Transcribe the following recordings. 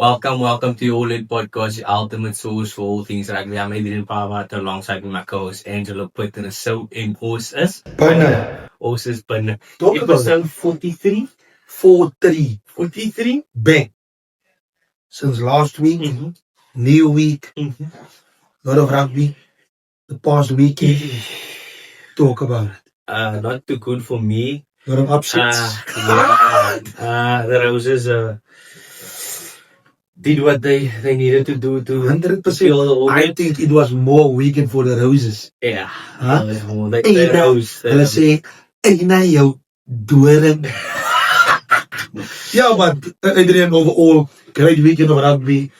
Welcome to your All-In Podcast, your ultimate source for all things rugby. I'm Adrian Pavard alongside my co-host Angelo Putten. So in Osis. Osis Pinner. Episode 43. 43. Back. Since last week, new week, lot of rugby. The past weekend, talk about it. Not too good for me. Lot of upsets. The Roses did what they needed to do to 100%. I think it was more weekend for the Roses. Yeah. The Rose. Let's say, jou doring. Yeah, but Adrian, overall, great weekend of rugby.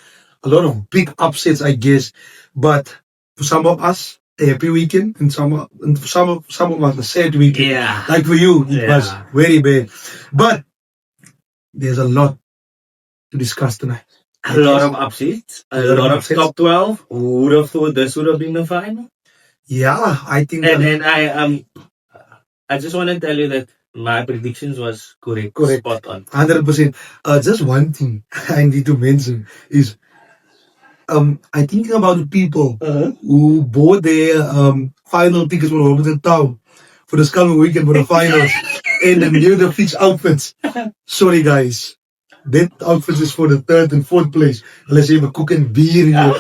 A lot of big upsets, I guess. But for some of us, a happy weekend, and for some of us, a sad weekend. Yeah. Like for you, it was very bad. But there's a lot to discuss tonight. A lot of upsets. A lot of top 12. Who would have thought this would have been the final? Yeah, I think. And I just want to tell you that my predictions was correct. Spot on. 100%. Just one thing I need to mention is, I think about the people who bought their final tickets for Bloemfontein Town for this coming weekend for the finals and the new the fixed outfits. Sorry guys, that outfits is for the 3rd and 4th place. Unless you have a cook and beer in your...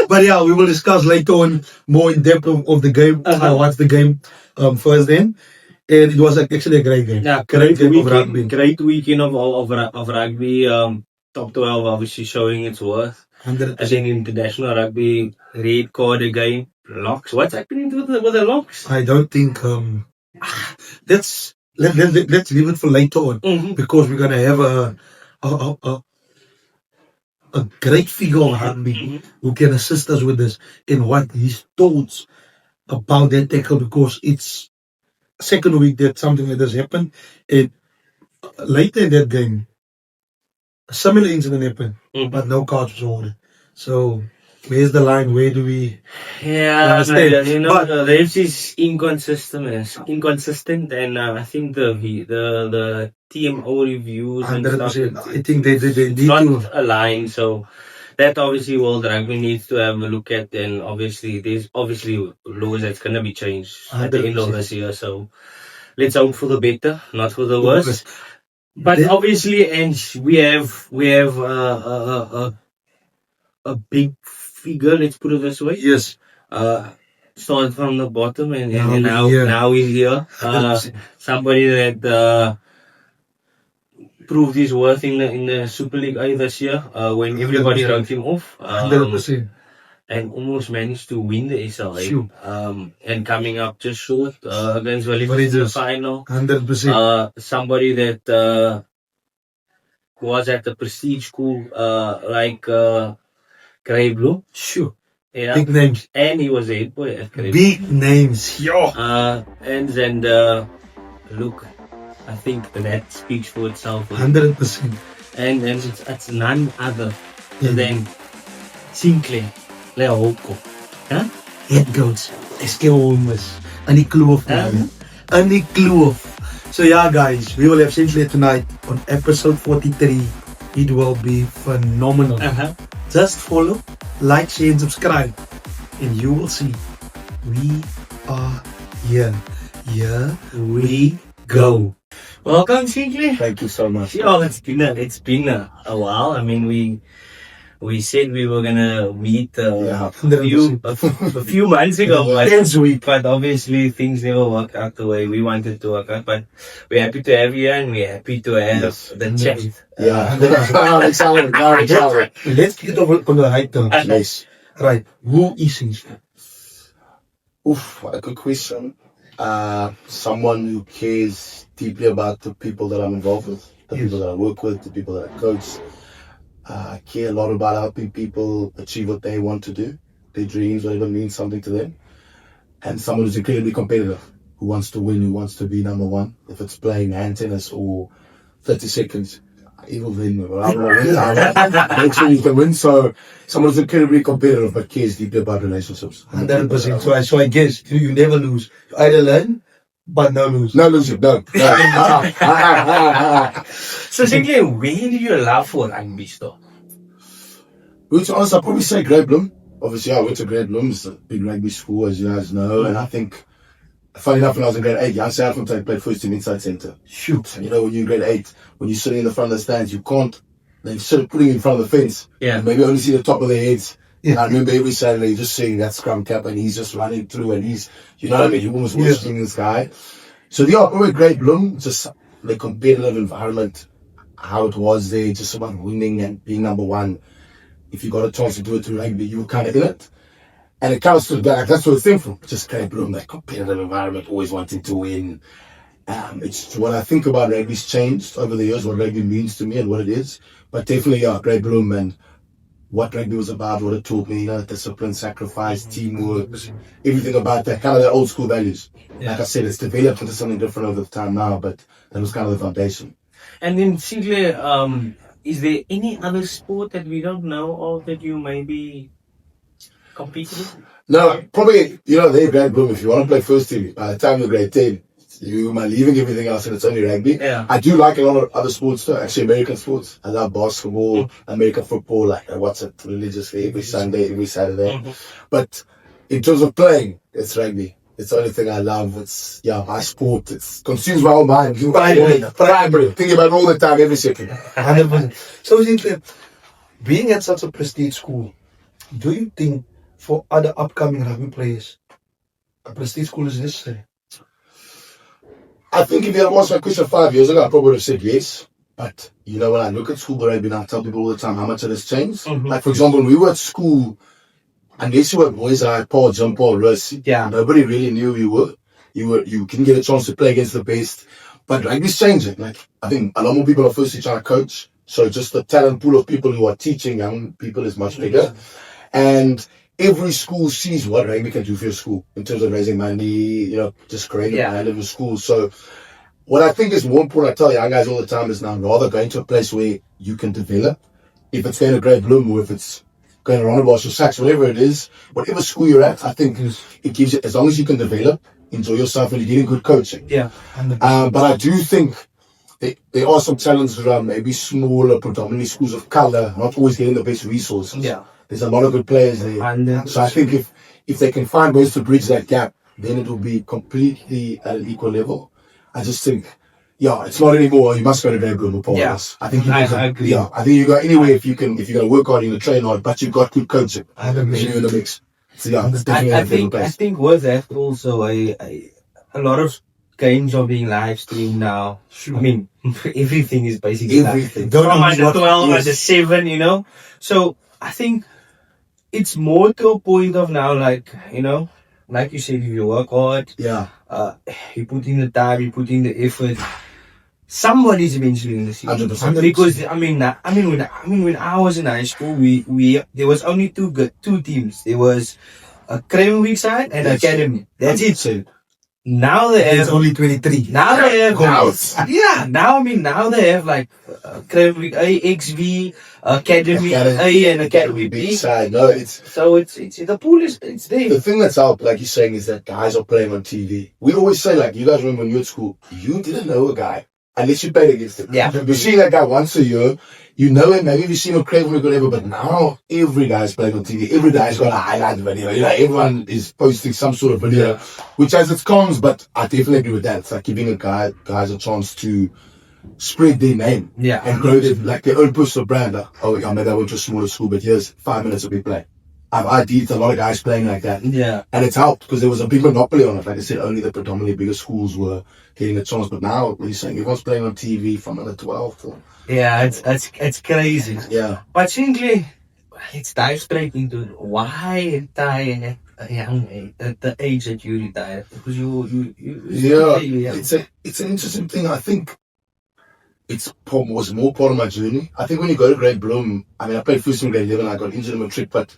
But yeah, we will discuss later on more in depth of the game. I watched the game first then, and it was actually a great game. Yeah, great game of rugby. Great weekend of rugby. Top 12 obviously showing its worth. 100%. I think international rugby, red card again, locks. What's happening with the locks? I don't think let's leave it for later on because we're gonna have a great figure of rugby who can assist us with this and what his thoughts about that tackle, because it's second week that something like this happened, and later in that game a similar incident happened, but no cards was awarded. So where's the line? Where do we understand? You know, the FC is inconsistent, and I think the TMO reviews and 100%. stuff, I think they need not to aligned. So that obviously World Rugby needs to have a look at, and obviously there's laws that's gonna be changed at the end of this year. So let's hope for the better, not for the worse. But obviously, and we have a big figure. Let's put it this way. Yes. Started from the bottom, and now he's here. Somebody that proved his worth in the Super League A this year when everybody wrote him off. 100%. And almost managed to win the SLA. Sure. And coming up just short against Wellington in the final. 100%. Somebody that was at the prestige school like Grey Bloem. Sure. Yeah. Big names. And he was a head boy at Grey Bloem. Big names. Yo. And look, I think that speaks for itself. 100%. And it's none other than Sentle Lehoko. Head goats. SKW and the kloof. And the kloof. So yeah guys, we will have Sentle tonight on episode 43. It will be phenomenal. Just follow, like, share and subscribe, and you will see we are here. Here we go. Welcome, Sentle. Thank you so much. Yeah, it's been a while. I mean, we said we were gonna meet a few months ago, but obviously things never worked out the way we wanted to work out. But we're happy to have you, and we're happy to have the chat. Yeah, excited. Let's get over on the right terms. Nice. Right, who is Sentle? Oof, what a good question. Someone who cares deeply about the people that I'm involved with, the people that I work with, the people that I coach. I care a lot about helping people achieve what they want to do, their dreams, whatever means something to them. And someone who's incredibly competitive, who wants to win, who wants to be number one. If it's playing hand tennis or 30 seconds, he will win. Make sure you can win. So someone who's incredibly competitive but cares deeply about relationships. 100%. So I guess you never lose. You either learn But no lose. No losing, no. So simply, where did your love for rugby start? Which honest, I'll probably say Grey Bloem. Obviously, I went to Grey Bloem. It's a big rugby school, as you guys know. And I think, funny enough, when I was in grade 8, young South African played first team inside centre. Shoot. And you know, when you're in grade 8, when you're sitting in the front of the stands, you can't, they sort of putting you in front of the fence. Yeah. You maybe only see the top of their heads. Yeah. I remember every Saturday just seeing that scrum cap and he's just running through and he's, you know what I mean? You almost watching this guy. So yeah, probably Grey Bloem, just the competitive environment, how it was there, just about winning and being number one. If you got a chance to do it through rugby, you were kind of in it. And it kind of stood back. That's where it came from. Just Grey Bloem, that competitive environment, always wanting to win. It's what I think about rugby's changed over the years, what rugby means to me and what it is. But definitely, yeah, Grey Bloem and what rugby was about, what it taught me, you know, discipline, sacrifice, teamwork, everything about that, kind of the old school values. Yeah. Like I said, it's developed into something different over the time now, but that was kind of the foundation. And then, Sentle, is there any other sport that we don't know of that you maybe competed in? No, probably, you know, they're Grey Bloem. If you want to play first team, by the time you're grade 10, you might leaving everything else and it's only rugby. Yeah. I do like a lot of other sports too, actually American sports. I love basketball, American football, like I watch it religiously every Sunday, every Saturday. But in terms of playing, it's rugby. It's the only thing I love. It's, yeah, my sport. It consumes my whole mind. Primary. Think about it all the time, every second. 100%. So, Sentle, being at such a prestige school, do you think for other upcoming rugby players, a prestige school is necessary? I think if you had asked my question 5 years ago, I probably would have said yes. But, you know, when I look at school rugby now, I tell people all the time how much it has changed. Like, for example, when we were at school, unless you were boys like Paul, John Paul, Russ, nobody really knew who you were. You couldn't get a chance to play against the best. But rugby's changing. Like, I think a lot more people are firstly trying to coach. So just the talent pool of people who are teaching young people is much bigger. And every school sees what rugby can do for your school in terms of raising money, you know, just creating a high level school. So what I think is more important, I tell young guys all the time, is now rather going to a place where you can develop. If it's going to Grey Bloem or if it's going to Rondebosch or Sachs, whatever it is, whatever school you're at, I think it gives you, as long as you can develop, enjoy yourself and you're getting good coaching. Yeah. But I do think there are some challenges around maybe smaller, predominantly schools of colour, not always getting the best resources. Yeah. There's a lot of good players there. So I think if they can find ways to bridge that gap, then it will be completely at an equal level. I just think, yeah, it's not anymore. You must go to Grey Bloem or Paul. Yeah. I think I agree. Yeah, I think you go anywhere if you're going to work hard, you're going to train hard, but you've got good coaching. Then you're in the mix. So yeah, it's definitely I think with that also a lot of games are being live streamed now. Sure. I mean, everything is basically everything. From under 12, under 7, you know. So I think it's more to a point of now, like, you know, like you said, if you work hard, you put in the time, you put in the effort, somebody's eventually in the scene. 100%. Because when I was in high school, we there was only two teams. There was a Kremweek side and Academy. That's it. So now they have It's only 23. now they have now they have like Kremweek A, XV, Academy A, and Academy B. side. No, it's So it's the pool is it's there. the thing that's out, like you're saying, is that guys are playing on TV. We always say, like, you guys remember when you were at school, you didn't know a guy unless you played against him. Yeah. You see that guy once a year, you know him, maybe you've seen him crave or whatever, but now every guy's playing on TV. Every guy's got a highlight video. You know, everyone is posting some sort of video, which has its cons, but I definitely agree with that. It's like giving guys a chance to spread their name and grow their own personal brand. Like, oh, yeah, maybe I went to a smaller school, but here's 5 minutes of me playing. I've ID'd a lot of guys playing like that. Yeah. And it's helped because there was a big monopoly on it. Like I said, only the predominantly bigger schools were getting a chance. But now, what you're saying, everyone's playing on TV from under 12 to... Yeah, it's crazy. Yeah. But simply, let's dive straight into it. Why retire at a young age, at the age that you retired? Because you it's an interesting thing. I think was more part of my journey. I think when you go to Grey Bloem, I mean, I played first in grade 11, I got injured in my trip, but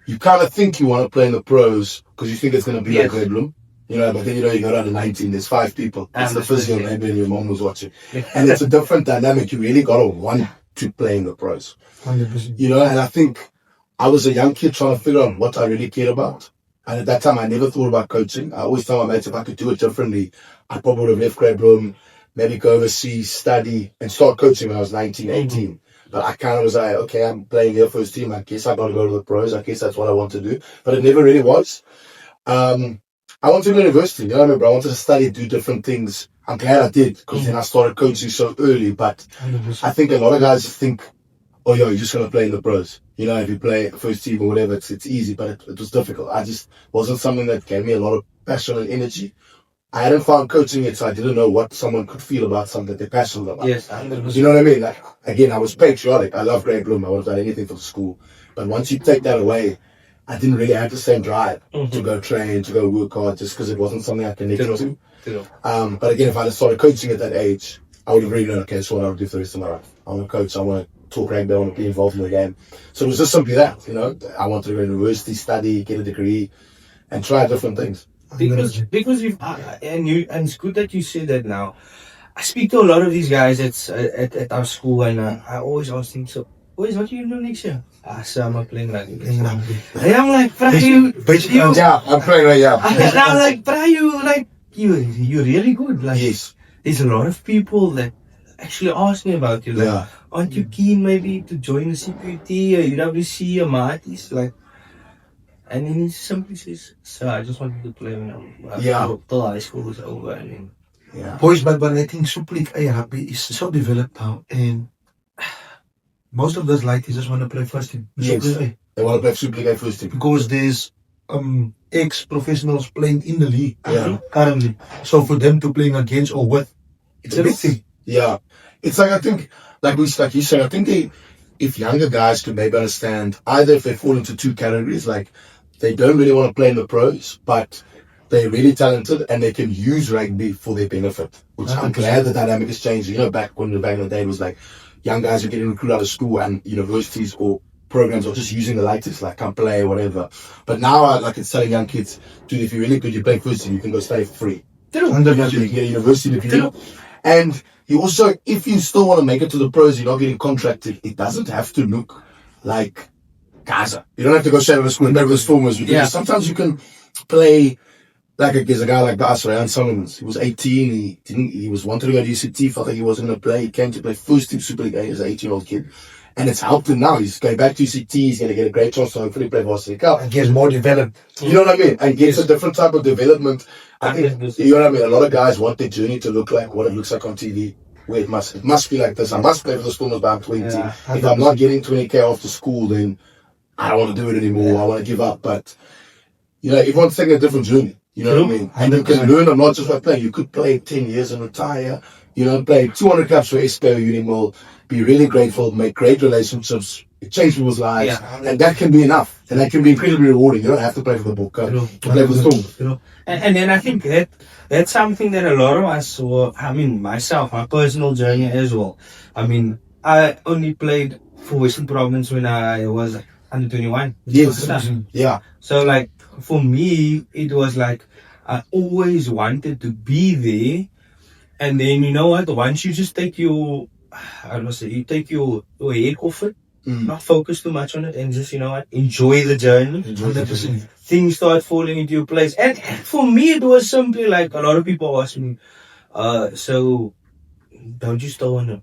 you kind of think you want to play in the pros because you think it's going to be like Grey Bloem. You know, but then, you know, you go down to 19, there's 5 people. It's the physio maybe and your mom was watching. And it's a different dynamic. You really got to want to play in the pros. 100%. You know, and I think I was a young kid trying to figure out what I really cared about. And at that time, I never thought about coaching. I always tell my mates if I could do it differently, I probably would have left Grey Bloem, maybe go overseas, study, and start coaching when I was 19, 18. But I kind of was like, okay, I'm playing here first team. I guess I got to go to the pros. I guess that's what I want to do. But it never really was. I went to university. You know what I mean, bro? I wanted to study, do different things. I'm glad I did because then I started coaching so early. But I think a lot of guys think, oh, yo, you're just going to play in the pros. You know, if you play first team or whatever, it's easy. But it was difficult. I just wasn't something that gave me a lot of passion and energy. I hadn't found coaching yet, so I didn't know what someone could feel about something that they're passionate about. Yes, 100%. You know what I mean? Like, again, I was patriotic. I love Grey Bloem. I would have done anything for the school. But once you take that away, I didn't really have the same drive to go train, to go work hard, just because it wasn't something I connected to. But again, if I had started coaching at that age, I would have really known, okay, so what I would do for the rest of my life. I want to coach, I want to talk rugby, I want to be involved in the game. So it was just simply that, you know. I wanted to go to university, study, get a degree, and try different things. Because you've and it's good that you say that now. I speak to a lot of these guys at our school, and I always ask them, so, boys, what are you doing next year? So I'm playing rugby. And I'm like, Yeah, I'm playing right now. And I'm like, you're really good. Like, Yes. There's a lot of people that actually ask me about you. Like, Yeah. aren't you keen maybe to join the CPUT or UWC or Marties? Like, and then he simply says, so I just wanted to play when till high school was over. And then, Yeah. Boys, but I think Super League rugby is so developed now, and most of those ladies just want to play first team. Yes. Super They want to play Super League first team. because there's ex-professionals playing in the league currently. So for them to playing against or with, it's a big thing. Yeah. It's like, I think, like you said, I think if younger guys could maybe understand, either if they fall into two categories, like they don't really want to play in the pros, but they're really talented and they can use rugby for their benefit. Which I'm glad the dynamic is changing. You know, back in the day, it was like young guys are getting recruited out of school and universities or programs are just using the latest, like come play, whatever. But now, like it's telling young kids, dude, if you're really good, you play first team, you can go study for free. You can get a university degree. And you also, if you still want to make it to the pros, you're not getting contracted, it doesn't have to look like Gaza. You don't have to go straight out of school and make those formers. Sometimes you can play, like there's a guy like us, Ryan Solomons. He was 18, he was wanted to go to UCT, felt like he wasn't going to play. He came to play first team Super League as an 18-year-old kid. And it's helped him now. He's going back to UCT, he's going to get a great chance to hopefully play Varsity Cup. And gets more developed. You know what I mean? And gets a different type of development. I think, you know what I mean? A lot of guys want their journey to look like what it looks like on TV. Where it must be like this. I must play for the Stormers by I'm 20. If I'm not getting 20k after school, then I don't want to do it anymore. I want to give up. But, you know, everyone's taking a different journey. You know what I mean? And you can learn a lot just by playing. You could play 10 years and retire. You know, play 200 clubs for SKW Unimall, be really grateful, make great relationships, change people's lives, and that can be enough. And that can be incredibly rewarding. You don't have to play for the Book Cup, to play for the Storm. And then I think that's something that a lot of us saw. I mean, myself, my personal journey as well. I mean, I only played for Western Province when I was under 21. Yes. Yeah. So like, for me, it was like, I always wanted to be there. And then, you know what, once you just take your, you take your head off it, not focus too much on it, and just, you know what, enjoy the journey. Things start falling into your place. And for me, it was simply like, a lot of people ask me, so, don't you still want to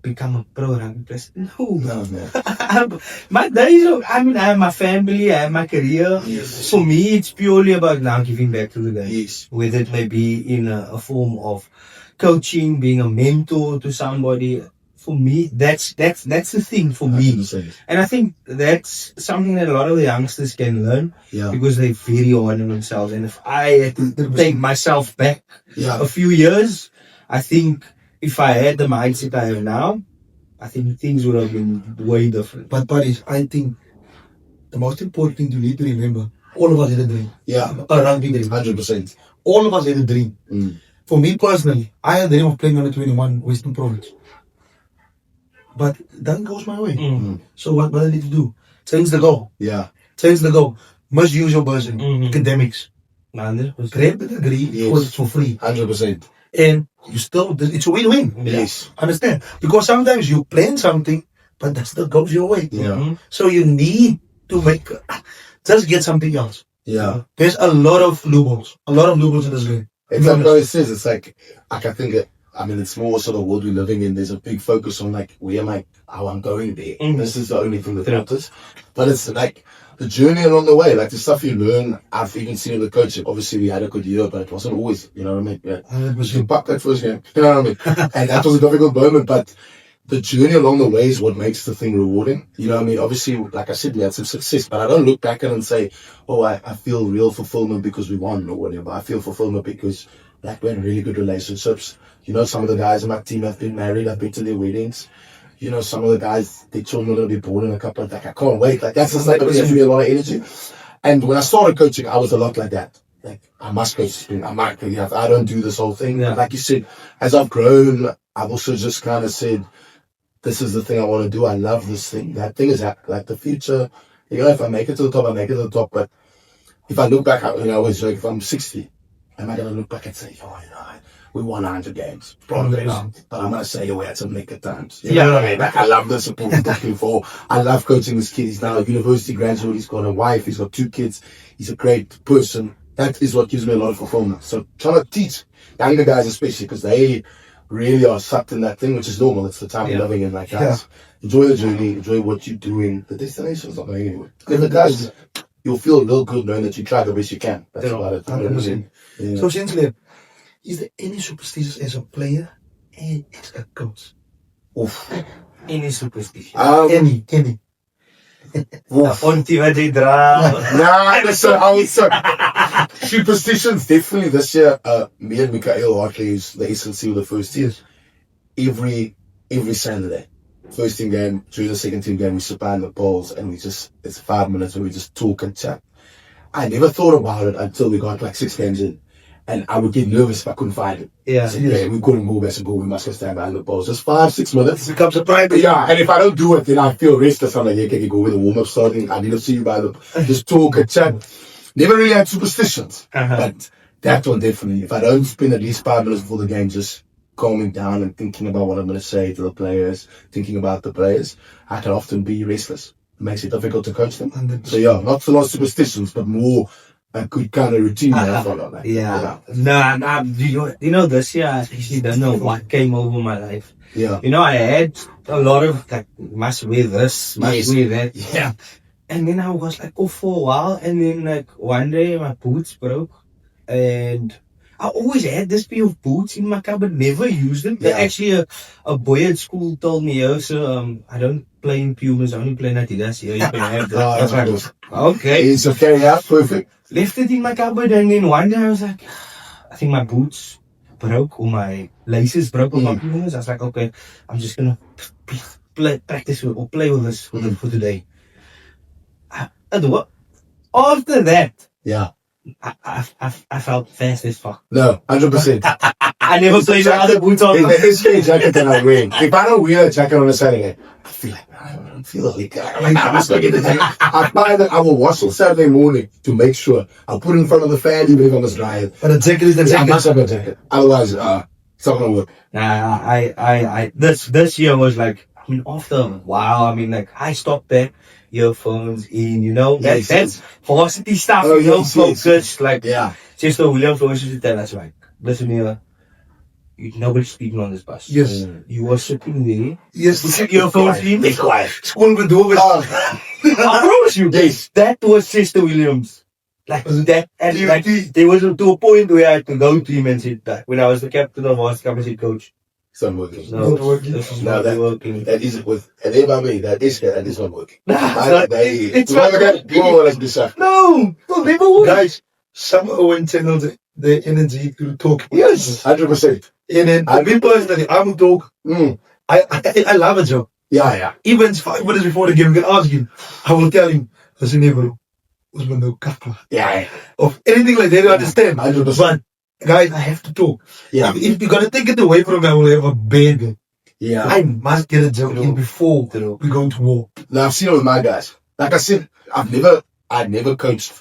become a pro rugby player? No, man. My days of, I mean, I have my family, I have my career. Yes. For me, it's purely about now giving back to the game. Yes. Whether it may be in a form of coaching, being a mentor to somebody. For me, that's the thing for me. 100%. And I think that's something that a lot of the youngsters can learn because they're very hard on themselves. And if I had to take myself back a few years, I think if I had the mindset I have now, I think things would have been way different. But buddies, I think the most important thing you need to remember, all of us had a dream. Yeah. A rugby dream. 100%. All of us had a dream. For me personally, I had a dream of playing under 21 Western Province. But that goes my way. So what I need to do? Change the goal. Yeah. Change the goal. Must use your bursary. Academics. 100%. Grab the degree because it's for free. 100%. And you still, it's a win-win. Yes. Understand? Because sometimes you plan something, but that still goes your way. Yeah. So you need to just get something else. Yeah. There's a lot of loopholes. A lot of loopholes in this game. It's like what it says. It's like I think it's more sort of world we're living in. There's a big focus on like how I'm going there. This is the only thing that matters. But it's like the journey along the way, like the stuff you learn. I've even seen with the coaching. Obviously, we had a good year, but it wasn't always. You know what I mean? Yeah. We packed that first game. You know what I mean? And that was a difficult moment, but the journey along the way is what makes the thing rewarding. You know what I mean? Obviously, like I said, we had some success, but I don't look back and say, oh, I feel real fulfillment because we won or whatever. I feel fulfillment because like we had really good relationships. You know, some of the guys in my team have been married. I've been to their weddings. You know, some of the guys, their children are going to be born in a couple of, like, I can't wait. Like, that's just like, it gives me a lot of energy. And when I started coaching, I was a lot like that. Like, I must coach spring. I don't do this whole thing. Yeah. Like you said, as I've grown, I've also just kind of said, this is the thing I want to do. I love this thing. That thing is like the future. You know, if I make it to the top, I make it to the top. But if I look back, I always joke, if I'm 60, am I going to look back and say, oh, you know, we won 100 games? Probably not. But I'm going to say, we had some naked times. You know what I mean? Like, I love the support we're looking for. I love coaching this kid. He's now a university graduate. He's got a wife. He's got 2 kids. He's a great person. That is what gives me a lot of fulfillment. So trying to teach younger guys, especially, because they really are sucked in that thing, which is normal. It's the time we're living in. Like, guys, enjoy the journey, enjoy what you're doing. The destination's not going anywhere. If it does, you'll feel a little good knowing that you tried the best you can. That's about it. 100%. Yeah. So, Sentle, is there any superstitions as a player and as a coach? Oof. Any superstition? Any. Ontie wat jy dra. Nah, so superstitions definitely this year. Me and Mikael Hartley, who's the SLC of the first team, every Saturday, first team game, during the second team game, we sit behind the poles and it's 5 minutes and we just talk and chat. I never thought about it until we got like 6 games in. And I would get nervous if I couldn't find it. Yeah. So, we couldn't move as a goal. We must go stand behind the balls. Just 5-6 minutes. It becomes a private. Yeah. And if I don't do it, then I feel restless. I'm like, yeah, can you go with the warm-up starting? I need to see you by the, just talk and chat. Never really had superstitions. But that one definitely. If I don't spend at least 5 minutes before the game just calming down and thinking about what I'm going to say to the players, thinking about the players, I can often be restless. It makes it difficult to coach them. So yeah, not so lot of superstitions, but more a good kind of routine that I follow. Like, Nah. You know, this year I actually don't know what came over my life. Yeah. You know, I had a lot of like, must wear this, must wear that. Yeah. And then I was like, for a while. And then like one day my boots broke. And I always had this pair of boots in my cupboard, never used them. Yeah. Actually, a boy at school told me, I don't play in Pumas, I only play in Adidas. Yeah, you can have that. That's right. Okay. It's okay, yeah, perfect. Left it in my cupboard, and then one day I was like, I think my boots broke, or my laces broke on my Pumas. I was like, okay, I'm just gonna practice or play with this for today. After that, yeah, I felt fast as fuck. No, 100%. I never played with other boots on. It's a jacket that I wear. If I don't wear a jacket on a Saturday, I feel like I don't feel like I must go get the jacket. I find that I will wash on Saturday morning to make sure I'll put it in front of the fan even if I'm dry it. But the jacket is the jacket. I must have a jacket. Otherwise, it's not gonna work. This year was like, I mean, after a while, I mean, like, I stopped there, earphones in, you know, that's varsity stuff, focus, like, just the Williams always used to tell us, like, listen here, nobody's speaking on this bus. Yes. You are sitting there. Yes. With your earphones in. Be quiet. School with doors. I promise you, that was Sister Williams. Like that, and like, there was to a point where I had to go to him and say that when I was the captain of varsity, come and say, coach, it's not working. No, this is not working. That is with, and they by me, that is not working. It's not working. No, never work. Guys, some Owen channels the energy to talk. Yes, 100%. And then me personally, I'm talk. I love a joke. Yeah. Even 5 minutes before the game, I can ask him. I will tell him, listen here, bro. Yeah. Of anything like that, you understand. 100%. But guys, I have to talk. Yeah. If you're gonna take it away from me, I will have a bad game. Yeah. I must get a joke in before we go to war. Now I've seen it with my guys. Like I said, I've never coached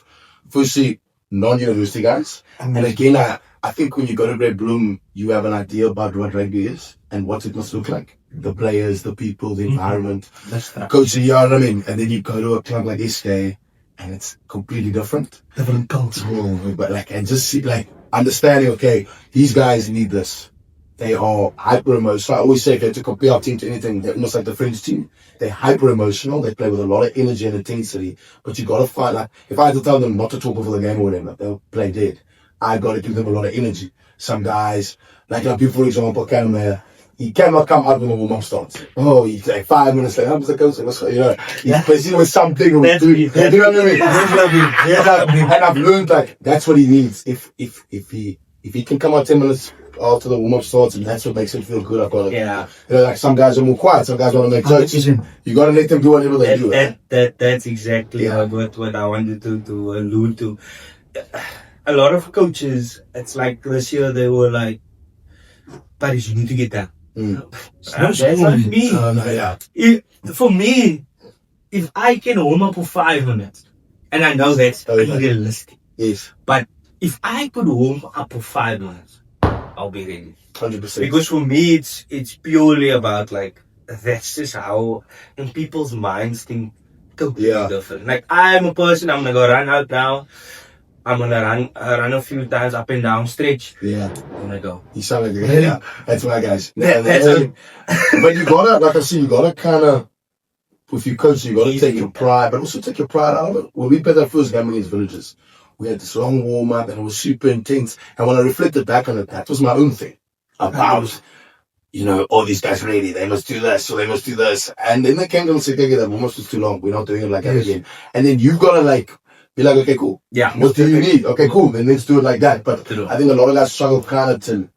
firstly non-university guys. And again, I think when you go to Grey Bloem, you have an idea about what rugby is and what it must look like. The players, the people, the environment, coaching, you know what I mean? And then you go to a club like SK and it's completely different. Different culture. But like, and just see, like, understanding, okay, these guys need this. They are hyper emotional. So I always say if you have to compare our team to anything, they're almost like the French team. They're hyper emotional. They play with a lot of energy and intensity. But you got to find, like, if I had to tell them not to talk before the game or whatever, they'll play dead. I got to give them a lot of energy. Some guys, like you, for example, he cannot come out when the warm-up starts. Oh, he's like 5 minutes later. I'm just like, you know, he's busy with something. Or That's doing, you know what I mean? And I've learned, like, that's what he needs. If he can come out 10 minutes after the warm-up starts, and that's what makes him feel good. I've got to, you know, like some guys are more quiet, some guys want to make jokes. You got to let them do whatever they do. That's exactly what I wanted to allude to. A lot of coaches, it's like this year they were like, Paris, you need to get that. That's not me. For me, if I can warm up for 5 minutes, and I know that's unrealistic. Yes. But if I could warm up for 5 minutes, I'll be ready. 100%. Because for me, it's purely about like, that's just how, and people's minds think totally different. Like, I'm a person, I'm gonna go run out now. I'm gonna run a few times up and down, stretch. Yeah. I'm gonna go. You sound like that's my guys. But you gotta, like I said, you gotta kind of, if you coach, you gotta take your pride, but also take your pride out of it. When we played that first game against Villages, we had this long warm up and it was super intense. And when I reflected back on it, that was my own thing. About, you know, all these guys ready, they must do this, so they must do this. And then they came to and said, okay, that almost was too long. We're not doing it like that again. And then you've gotta like, be like, okay, cool. Yeah. What do you need? Okay, cool. Then let's do it like that. But I think a lot of guys struggle kind of to,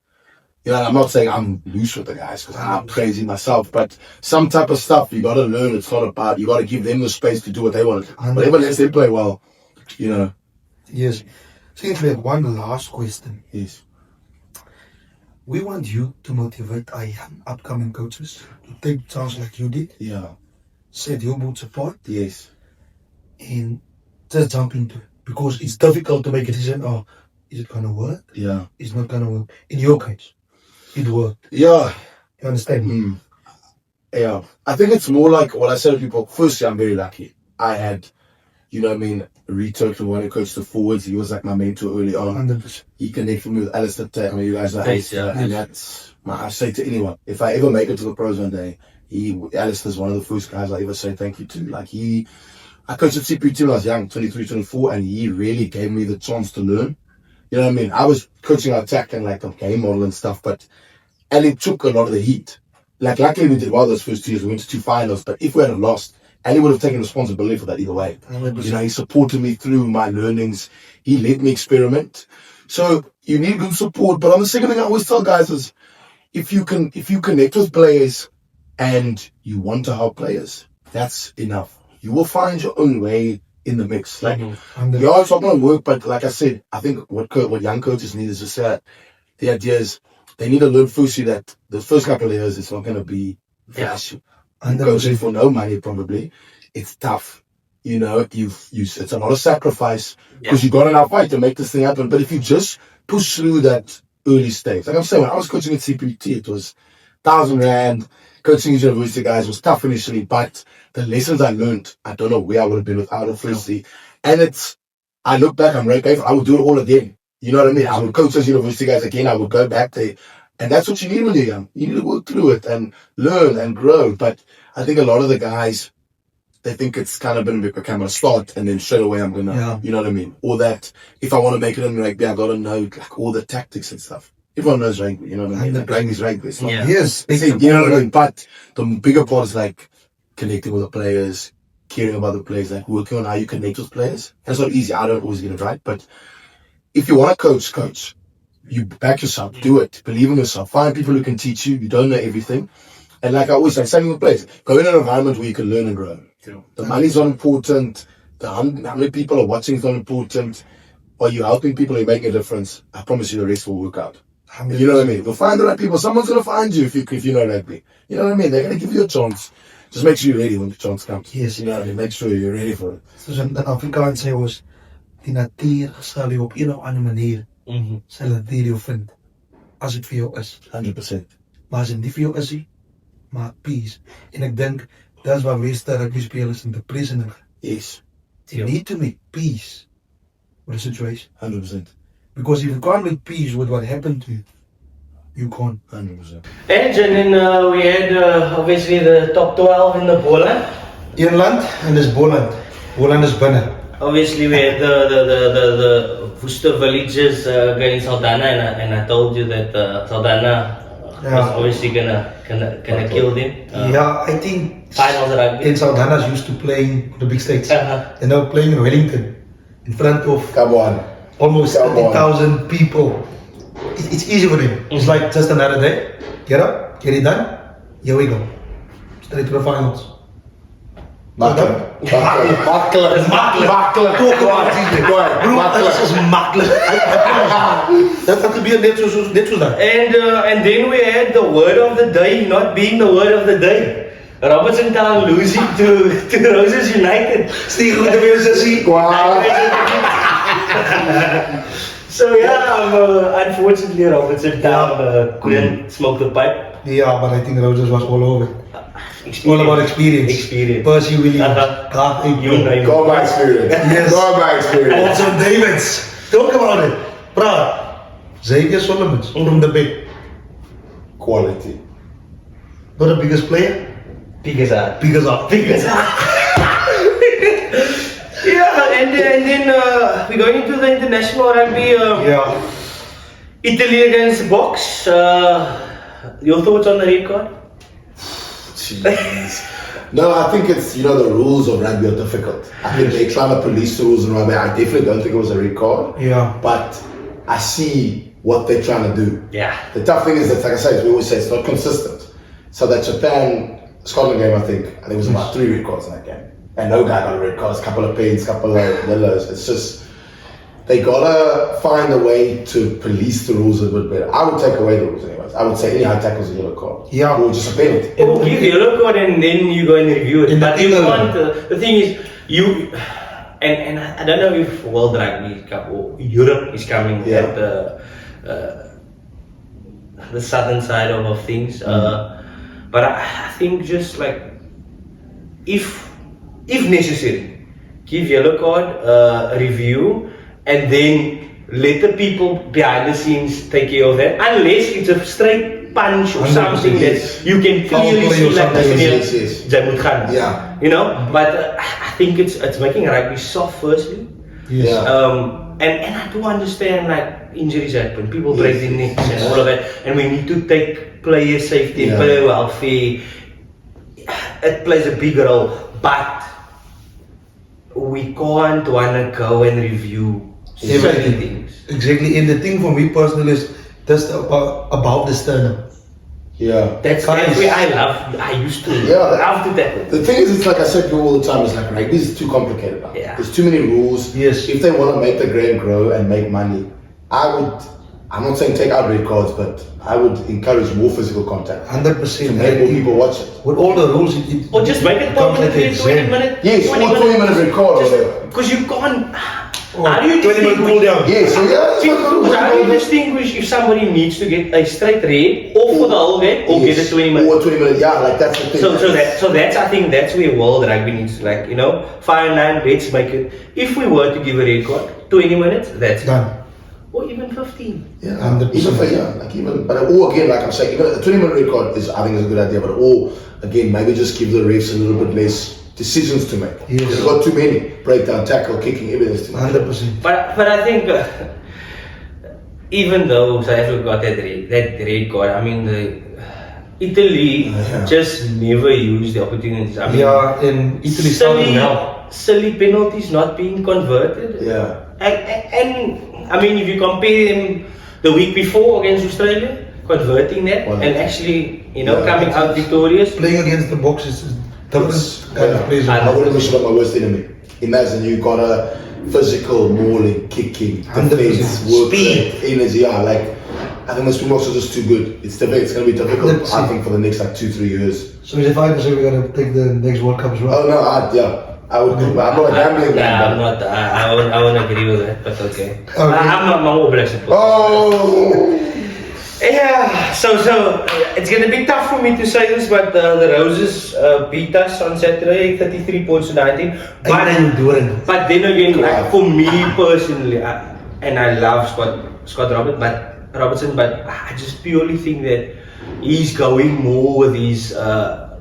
you know, I'm not saying I'm loose with the guys because I'm crazy myself, but some type of stuff you got to learn. It's not about, you got to give them the space to do what they want. Whatever lets them play well, you know. Yes. Since we have one last question. Yes. We want you to motivate our young upcoming coaches to take chances like you did. Yeah. Set your boot support. Yes. And just jump into it. Because it's difficult to make a decision, oh, is it going to work? Yeah. It's not going to work. In your case, it worked. Yeah. You understand? Yeah. I think it's more like what I said to people. Firstly, I'm very lucky. I had, you know what I mean, Reto, who wanted to coach the forwards. He was like my mentor early on. 100%. He connected me with Alastair Theys. I mean, you guys are Theys, yeah. and that's I say to anyone, if I ever make it to the pros one day, Alastair's one of the first guys I ever say thank you to. Like I coached at CPUT when I was young, 23, 24, and he really gave me the chance to learn. You know what I mean? I was coaching our attack and like the game model and stuff, and it took a lot of the heat. Like luckily we did well those first 2 years. We went to 2 finals, but if we had lost, and he would have taken responsibility for that either way. 100%. You know, he supported me through my learnings. He let me experiment. So you need good support. But on the second thing I always tell guys is, if you connect with players and you want to help players, that's enough. You will find your own way in the mix. Like, it's not going to work, but like I said, I think what young coaches need is just that. The idea is they need to learn firstly that the first couple of years it's not going to be flash. I'm coaching for no money probably. It's tough. You know, it's a lot of sacrifice because you got in our fight to make this thing happen. But if you just push through that early stage, like I'm saying, when I was coaching at CPUT, it was 1,000 Rand. Coaching these university guys was tough initially, but the lessons I learned, I don't know where I would have been without it, firstly. And I look back, I'm very grateful. I would do it all again. You know what I mean? I would coach those university guys again. I would go back there. And that's what you need when you're young. You need to work through it and learn and grow. But I think a lot of the guys, they think it's kind of been become a start and then straight away I'm going to, you know what I mean? Or that if I want to make it in rugby, I got to know like all the tactics and stuff. Everyone knows rugby, you know what I mean? Like, rugby is rugby. It's not, Yes. you know what I mean? But the bigger part is like connecting with the players, caring about the players, like working on how you connect with players. That's not easy. I don't always get it right. But if you want to coach. You back yourself, do it, believe in yourself, find people who can teach you. You don't know everything. And like I always say, same with players. Go in an environment where you can learn and grow. The money's not important. How many people are watching is not important. Are you helping people and making a difference? I promise you the rest will work out. You know what I mean? You'll find the right people. Someone's going to find you if you know rugby. You know what I mean? They're going to give you a chance. Just make sure you're ready when the chance comes. Yes. You know what I mean? Make sure you're ready for it. Soos in Afrikaans sê ons, die natuur sal jou op een of ander manier sal dit vir jou vind. As dit vir jou is. 100%. Maar as dit nie vir jou is nie, maak peace. En ek dink, dis waar meeste rugby spelers in depressie. Yes. You need to make peace with the situation. 100%. Because if you can't make peace with what happened to you, you can't. 100%. And then we had obviously the top 12 in the Boland. Inland and there's Boland. Boland is binnen. Obviously we had the Worcester villages against Saldanha, and I told you that Saldanha was obviously gonna kill them. Yeah, I think finals rugby. in Saldanha's used to playing the big states. And now playing in Wellington in front of Come on. almost 30,000 people. It's easy for them. It's like just another day. Get up, get it done. Here we go. Straight to the finals. Makkelijk. Talk about it. Bro, this is makkelijk. Dat gebeurt net zo dat. And then we had the word of the day not being the word of the day. Robertson Town losing to Roses United. Still goed de mensen zien. So yeah, unfortunately Robertson Town couldn't smoke the pipe. Yeah, but I think Roses was all over. All about experience. Percy Williams. Go by experience. Yes. Go by experience. Also Davids. Talk about it. Praat. Xavier Solomons from the big. Quality. Not the biggest player? Biggest out. Yeah, and then we're going into the international rugby. Italy against Box. Your thoughts on the red card? Jeez. No, I think it's, the rules of rugby are difficult. I think they're trying to police the rules in rugby. I definitely don't think it was a red card. Yeah. But I see what they're trying to do. Yeah. The tough thing is that, like I said, we always say it's not consistent. So that Japan-Scotland game, I think there was about 3 red cards in that game. And no guy got a red card, a couple of pains, a couple of yellows. It's just, they gotta find a way to police the rules a bit better. I would take away the rules anyways. I would say any high tackle is a yellow card. Yeah. Or just a penalty. It will give yellow card and then you go and review it. But you want, the thing is, and I don't know if World Rugby Cup or Europe is coming at the southern side of things. But I think just like, if necessary, give yellow card, review, and then let the people behind the scenes take care of that. Unless it's a straight punch or something that you can clearly see like they moet gaan. Yeah. But I think it's making rugby soft firstly. Yes. And I do understand like injuries happen, people break their necks and all of that, and we need to take player safety and player welfare. It plays a big role, but we can't wanna go and review certain things. Exactly, and the thing for me personally is just about the sternum. Yeah. That's where I used to love to tackle. The thing is, it's like I said to you all the time, it's like rugby is too complicated now. Yeah. There's too many rules. Yes. If they want to make the game grow and make money, I'm not saying take out red cards, but I would encourage more physical contact. 100%. To make more people watch it. With all the rules, Or just make it permanently 20 minutes. Yes, 20 minute red card or whatever. Because you can't. How do you 20 minute cool down. Yes, so Because how do you distinguish if somebody needs to get a straight red or for the whole game or get a 20 minutes? Or 20 minutes, like that's the thing. So that's I think that's where world rugby needs to fire 9 bets, make it. If we were to give a red card, 20 minutes, that's done. Or even 15. Yeah, 100%. Or again, like I'm saying, even a 20 minute red card is, I think, is a good idea. But again, maybe just give the refs a little bit less decisions to make. Yes. They've got too many breakdown, tackle, kicking, everything's too much. 100%. But I think even though South Africa got that red card, I mean Italy just never used the opportunities. I mean, in Italy starting now. Silly penalties not being converted. Yeah. And I mean, if you compare them the week before against Australia, converting that and actually, coming out victorious. Playing against the Box is different kind of plays. I wouldn't wish it on my worst enemy. Imagine you got a physical, mauling, kicking, defense, speed, energy. I think the Springboks are just too good. It's going to be difficult, I think, for the next 2-3 years. So is it fine to say we're going to take the next World Cup as well? Oh no, I would. I'm not a gambling man. I'm not. I won't agree with that, but okay. I'm not more blessed. Oh. Yeah. it's going to be tough for me to say this, but the Roses beat us on Saturday, 33 points to 19. But then again, like, for me personally, and I love Scott Robertson, but I just purely think that he's going more with his heart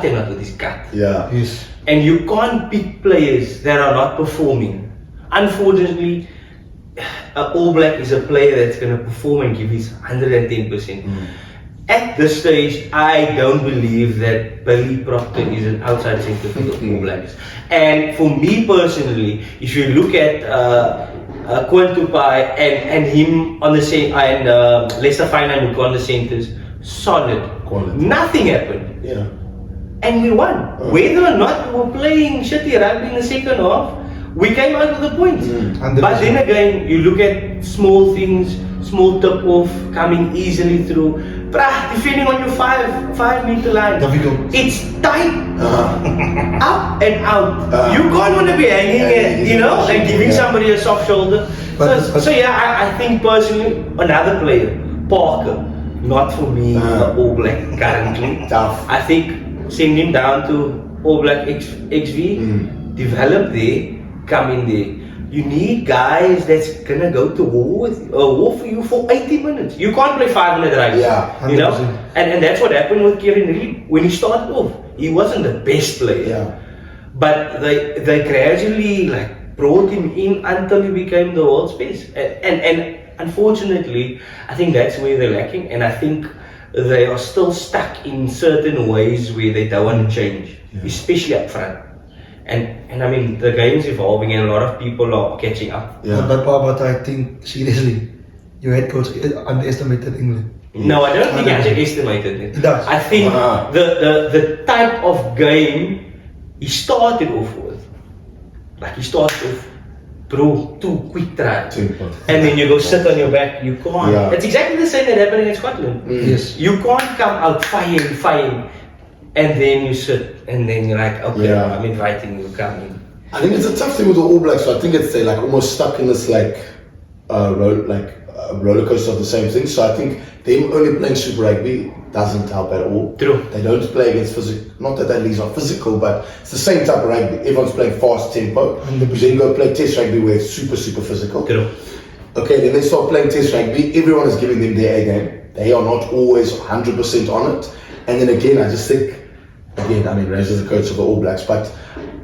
and not with his gut. Yeah. Yes. And you can't pick players that are not performing. Unfortunately, All Black is a player that's going to perform and give his 110%. At this stage, I don't believe that Billy Proctor is an outside centre for the All Blacks. And for me personally, if you look at Quintupai and him on the same, and Lester Fynheim on the centres, solid. Quality. Nothing happened. Yeah. And we won. Whether or not we were playing shitty rugby in the second half, we came out with the points. But then again, you look at small things, small tip off, coming easily through. Defending on your 5 meter line. It's tight. Up and out. You can't want to be hanging it, and giving somebody a soft shoulder. So I think personally, another player, Parker, not for me, the All Black currently. Tough. I think send him down to All Black XV, develop there, come in there. You need guys that's gonna go to war for you for 80 minutes. You can't play 5 minute rugby. Yeah, 100%. And that's what happened with Kieran Reid when he started off. He wasn't the best player. Yeah. But they gradually brought him in until he became the world's best. And unfortunately, I think that's where they're lacking. And I think they are still stuck in certain ways where they don't want to change, especially up front. And I mean, the game's evolving and a lot of people are catching up. Yeah. But I think, seriously, your head coach underestimated England. No, I don't think he underestimated it. He does. I think the type of game he started off with, he started off, too quick try. And then you go sit on your back, you can't. Yeah. It's exactly the same that happened in Scotland. Yes. You can't come out firing. And then you sit, and then you're like, okay, I'm inviting you, come in. I think it's a tough thing with the All Blacks. So I think it's they're almost stuck in this roller coaster of the same thing. So I think them only playing Super Rugby doesn't help at all. True. They don't play against physical. Not that league's not physical, but it's the same type of rugby. Everyone's playing fast tempo. You then go play Test Rugby where it's super physical. True. Okay, then they start playing Test Rugby. Everyone is giving them their A game. They are not always 100% on it. And then again, I just think. Again, I mean, Rez is the coach of the All Blacks, but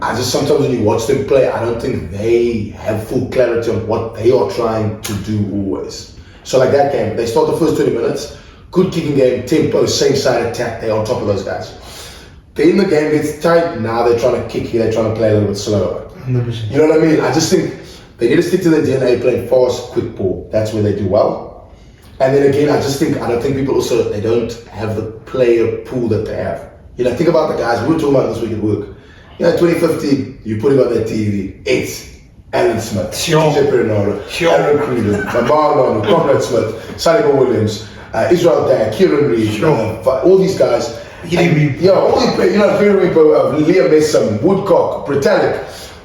I just sometimes when you watch them play, I don't think they have full clarity on what they are trying to do always. So like that game, they start the first 20 minutes, good kicking game, tempo, same side attack, they're on top of those guys. Then the game gets tight, now they're trying to kick, they're trying to play a little bit slower. 100%. You know what I mean? I just think they need to stick to their DNA, playing fast, quick ball. That's where they do well. And then again, I don't think people also, they don't have the player pool that they have. Think about the guys, we were talking about this week at work. 2015, you put him on that TV, it's Alan Smith, TJ Perinara, Aaron Cruden, Marlon, Conrad Smith, Sonny Williams, Israel Dyer, Kieran Reid, all these guys. All these players, Liam Messam, Woodcock, Britannic.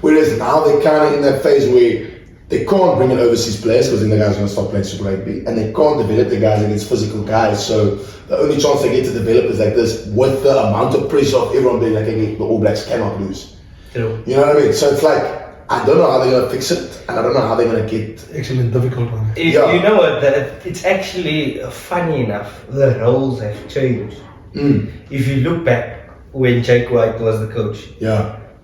Whereas now they're kind of in that phase where they can't bring in overseas players because then the guys are going to stop playing Super Rugby, and they can't develop the guys against physical guys. So the only chance they get to develop is like this, with the amount of pressure of everyone being the All Blacks cannot lose. True. You know what I mean? So it's I don't know how they're going to fix it, and I don't know how they're going to get. Excellent, difficult one. You know what? It's actually funny enough. The roles have changed. If you look back when Jake White was the coach,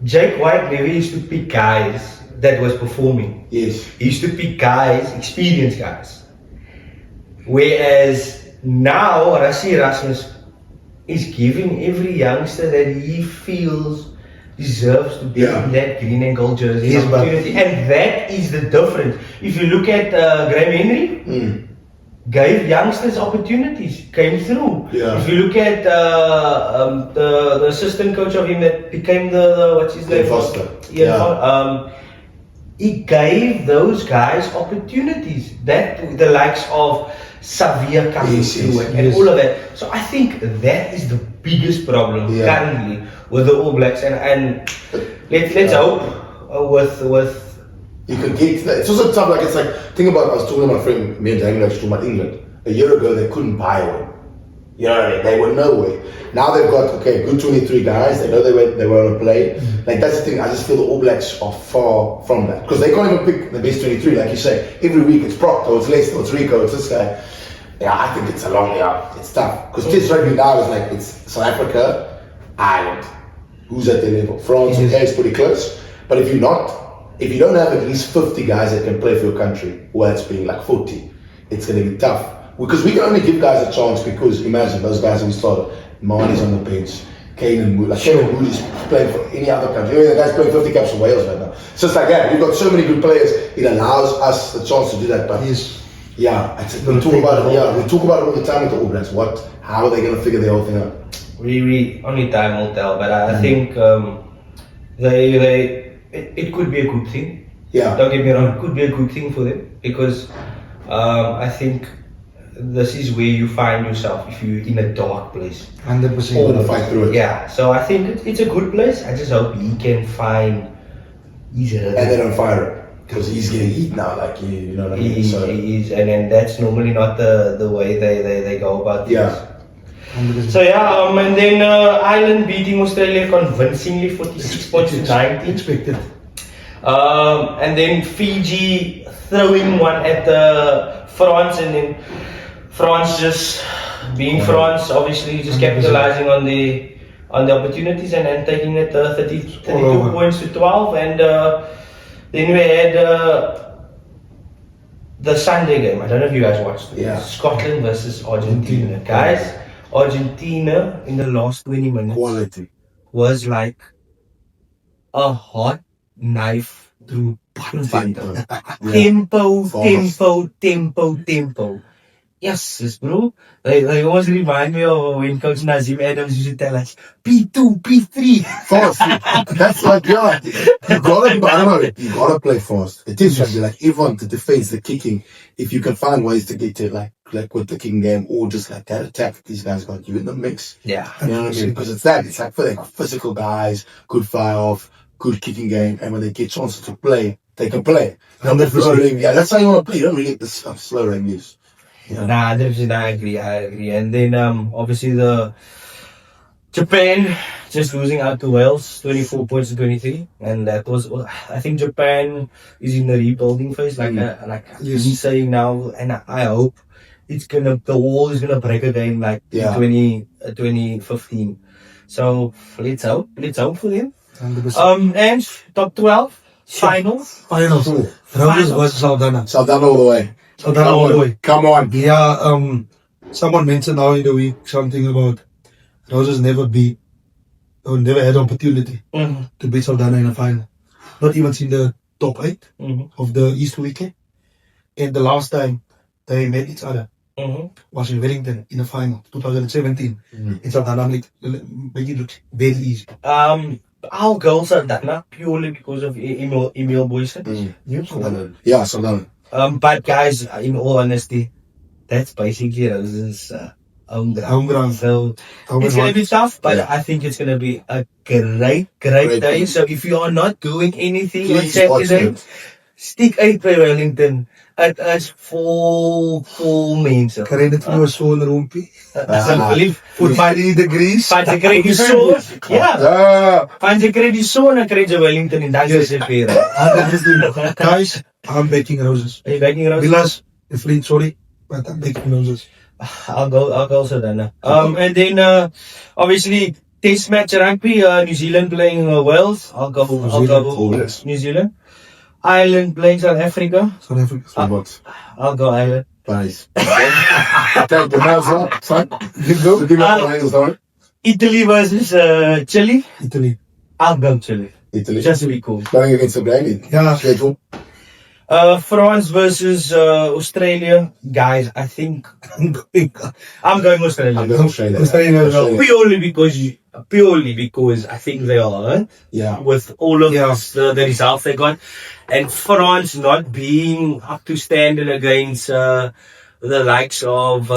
Jake White never used to pick guys that was performing. Yes. He used to pick guys, experienced guys. Whereas now, Rassie Erasmus is giving every youngster that he feels deserves to be in that green and gold jersey opportunity. And that is the difference. If you look at Graham Henry, gave youngsters opportunities, came through. If you look at the assistant coach of him that became the what's his name? Foster. He gave those guys opportunities. That the likes of Xavier coming through and all of that. So I think that is the biggest problem currently with the All Blacks, and let's hope with you can get that. It's also tough. Think about, I was talking to my friend, me and Damien, talking about England. A year ago, they couldn't buy a win. You know what I mean? They were nowhere. Now they've got, good 23 guys. They know they were going to play. Like, that's the thing. I just feel the All Blacks are far from that. Because they can't even pick the best 23. Like you say, every week it's Proctor, or it's Leicester, or it's Rico, it's this guy. Yeah, I think it's a long, it's tough. Because Test Rugby now is like, it's South Africa, Ireland. Who's at their level? France, okay, it's pretty close. But if you don't have at least 50 guys that can play for your country, well, it's being like 40, it's going to be tough. Because we can only give guys a chance because, imagine, those guys we started, Marnie's on the bench, Caden Mood, Caden Mood is playing for any other country. The guy's playing 50 caps for Wales right now. So it's like that. We've got so many good players, it allows us the chance to do that. But we talk about it all the time with the All Blacks. How are they going to figure the whole thing out? We only time will tell, but I think it could be a good thing. Yeah. Don't get me wrong, it could be a good thing for them because I think this is where you find yourself if you're in a dark place. 100%. All to fight through it. Yeah, so I think it's a good place. I just hope he can find his rhythm. And they don't fire it because he's getting heat now, like you know what I mean. He is, and then that's normally not the way they go about things. Yeah. 100%. So and then Ireland beating Australia convincingly 46 points to 19. Expected. And then Fiji throwing one at France, and then France just being France, obviously just capitalizing on the opportunities and taking it 32 points to 12. And then we had the Sunday game. I don't know if you guys watched it. Yeah. Scotland versus Argentina. Guys, Argentina in the last 20 minutes Quality. was like a hot knife through butter. Tempo. Yes, bro. They always remind me of when Coach Nazim Adams used to tell us P2, P3. Fast. That's like, you gotta play fast. It is rugby, like everyone, the defense, the kicking. If you can find ways to get to like with the kicking game or just like that attack, these guys got you in the mix. Yeah. You know what I mean? Because it's like for like physical guys, good fire off, good kicking game, and when they get chances to play, they can play. That's how you want to play. You don't really get the slow rugby's. Yeah. Nah, I agree. And then obviously the Japan just losing out to Wales, 24 points to 23, and that was, I think Japan is in the rebuilding phase, like he's saying now, and I hope the wall is gonna break again, like in 2015. So let's hope for them. 100%. And top 12 finals. Roses versus Saldana. Saldana all the way. Saldana all the way. Come on. Yeah, someone mentioned now in the week something about Roses never had opportunity to beat Saldana in a final. Not even in the top 8 of the East weekend. And the last time they met each other was in Wellington in the final, 2017. And Saldana made it look very easy. Our girls are done purely because of Emil Boysen. Yeah, Saldana. But guys, in all honesty, that's basically Rose's home ground. So it's going to be tough, but I think it's going to be a great day. So if you are not doing anything on Saturday, stick 8 by Wellington. It is full mense. Credit for so rompie. Voor 5 degrees. 5 degrees so. Ja. 5 degrees so, dan krijg je Wellington in dat reserveren. Guys, I'm backing Roses. Are you backing Roses? Vilas, the fleet, sorry, but I'm backing Roses. I'll go also then. And then obviously Test match rugby, New Zealand playing Wales. I'll go New Zealand. Ireland playing South Africa. I'll go Ireland. Nice. Take the mouse up, son. Go. Italy versus Chile. Italy. I'll go Chile. Italy. Just to be cool. Playing against Australia. Yeah. Schedule. France versus Australia. Guys, I think I'm going Australia. I'm going Australia. Purely because I think they are with all of the results they got, and France not being up to standard against the likes of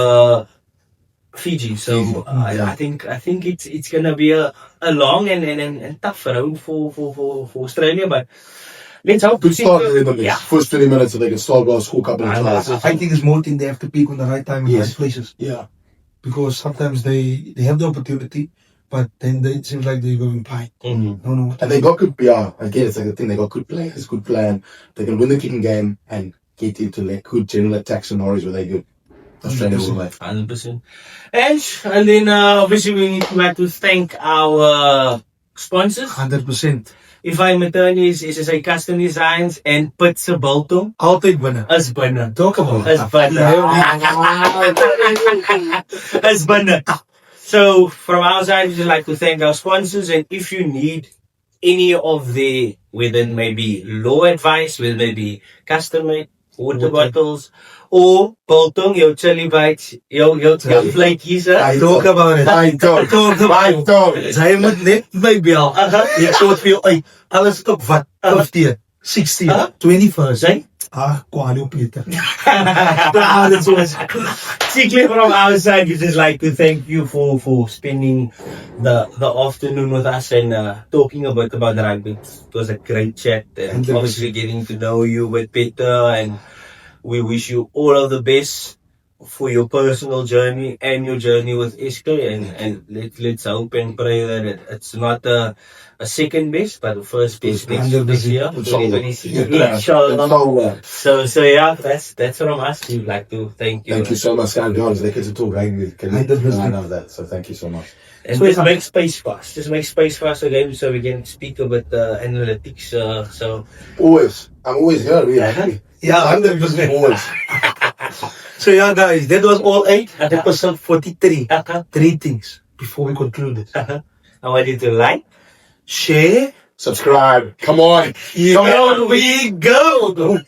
Fiji. So I think it's gonna be a long and tough road for Australia, but let's hope. Good start in the Yeah. first 20 minutes so they can start well, score a couple of tries. I think it's more thing they have to pick on the right time in Yes. right places. Yeah. Because sometimes they have the opportunity, but then it seems like they're going by. Mm. No, no. And they got good, yeah, again, it's like the thing, they got good players, good plan. They can win the kicking game and get into like good general attack scenarios where they're good. Australia will win. 100%. And then obviously we need to thank our sponsors. 100%. If I'm attorneys, is SSA Custom Designs and Pitse Biltong. Altijd winnen. As binne. Talk about As binne. As binne. So from our side, we'd like to thank our sponsors, and if you need any of the, whether it may be law advice, whether it may be custom made water bottles, or Biltong, your chili bites, your flakies. I talk about it. I don't. Talk about it. don't. Zij moet net my bel. Jy soort veel uit. Alles op wat? 50, 60, 21st. Say? Kwali op Peter. That's Particularly from our side, we just like to thank you for spending the afternoon with us and talking a bit about rugby. It was a great chat and obviously getting to know you a bit better, and we wish you all of the best for your personal journey and your journey with SK, and let's hope and pray that it's not a second best, but the first best next year. Inshallah. So yeah, that's from us. We'd like to thank you. Thank you so much, guys. They get to talk rugby. I love that. So thank you so much. And just make space for us. Just make space for us again so we can speak about analytics. So Always. I'm always here. Yeah. Yeah, 100%. Always. So yeah, guys, that was all 8. Episode 43. 3 things before we conclude it. I want you to like, Share. Subscribe. Come on. Here we go.